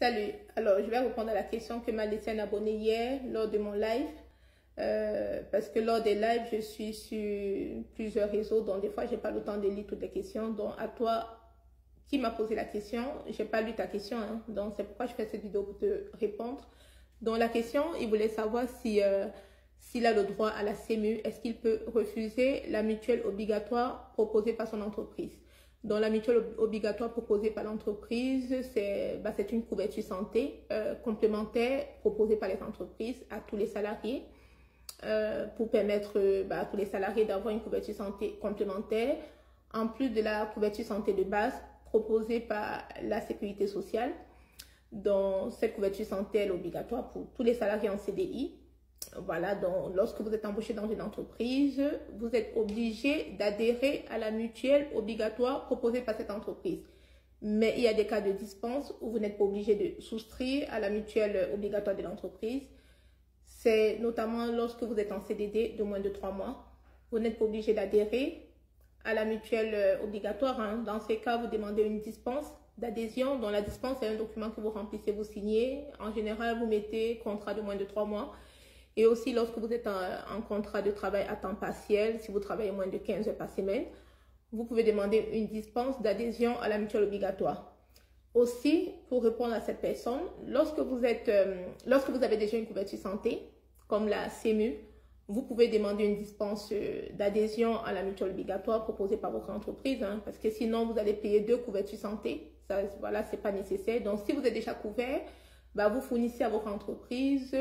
Salut, alors je vais répondre à la question que m'a laissé un abonné hier lors de mon live. Parce que lors des lives, je suis sur plusieurs réseaux, donc des fois, j'ai pas le temps de lire toutes les questions. Donc à toi qui m'a posé la question, j'ai pas lu ta question, hein, donc c'est pourquoi je fais cette vidéo pour te répondre. Donc la question, il voulait savoir si s'il a le droit à la CMU, est-ce qu'il peut refuser la mutuelle obligatoire proposée par son entreprise. Donc la mutuelle obligatoire proposée par l'entreprise, c'est une couverture santé complémentaire proposée par les entreprises à tous les salariés pour permettre à tous les salariés d'avoir une couverture santé complémentaire en plus de la couverture santé de base proposée par la sécurité sociale. Donc cette couverture santé est obligatoire pour tous les salariés en CDI. Voilà, donc lorsque vous êtes embauché dans une entreprise, vous êtes obligé d'adhérer à la mutuelle obligatoire proposée par cette entreprise. Mais il y a des cas de dispense où vous n'êtes pas obligé de souscrire à la mutuelle obligatoire de l'entreprise. C'est notamment lorsque vous êtes en CDD de moins de 3 mois. Vous n'êtes pas obligé d'adhérer à la mutuelle obligatoire, hein. Dans ces cas, vous demandez une dispense d'adhésion. Dont la dispense est un document que vous remplissez, vous signez. En général, vous mettez contrat de moins de 3 mois. Et aussi, lorsque vous êtes en contrat de travail à temps partiel, si vous travaillez moins de 15 heures par semaine, vous pouvez demander une dispense d'adhésion à la mutuelle obligatoire. Aussi, pour répondre à cette personne, lorsque vous avez déjà une couverture santé, comme la CMU, vous pouvez demander une dispense d'adhésion à la mutuelle obligatoire proposée par votre entreprise, hein, parce que sinon, vous allez payer 2 couvertures santé. Ça, voilà, c'est pas nécessaire. Donc, si vous êtes déjà couvert, vous fournissez à votre entreprise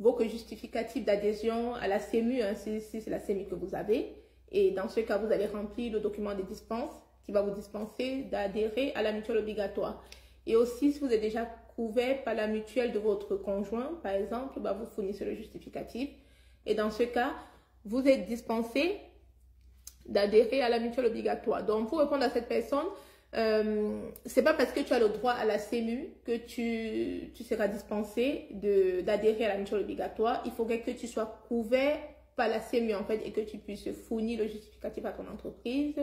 votre justificatif d'adhésion à la CMU, hein, si c'est la CMU que vous avez. Et dans ce cas, vous allez remplir le document de dispense qui va vous dispenser d'adhérer à la mutuelle obligatoire. Et aussi, si vous êtes déjà couvert par la mutuelle de votre conjoint, par exemple, vous fournissez le justificatif. Et dans ce cas, vous êtes dispensé d'adhérer à la mutuelle obligatoire. Donc, pour répondre à cette personne, c'est pas parce que tu as le droit à la CMU que tu seras dispensé d'adhérer à la mutuelle obligatoire. Il faudrait que tu sois couvert par la CMU en fait et que tu puisses fournir le justificatif à ton entreprise.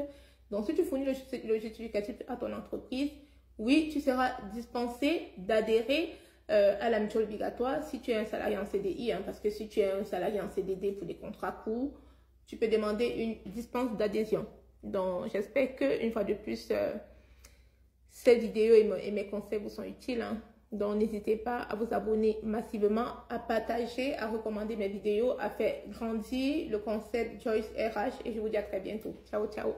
Donc si tu fournis le justificatif à ton entreprise, oui, tu seras dispensé d'adhérer à la mutuelle obligatoire si tu es un salarié en CDI, hein, parce que si tu es un salarié en CDD pour des contrats courts, tu peux demander une dispense d'adhésion. Donc j'espère que une fois de plus cette vidéo et mes conseils vous sont utiles, hein. Donc n'hésitez pas à vous abonner massivement, à partager, à recommander mes vidéos, à faire grandir le concept Joyce RH et je vous dis à très bientôt. Ciao, ciao.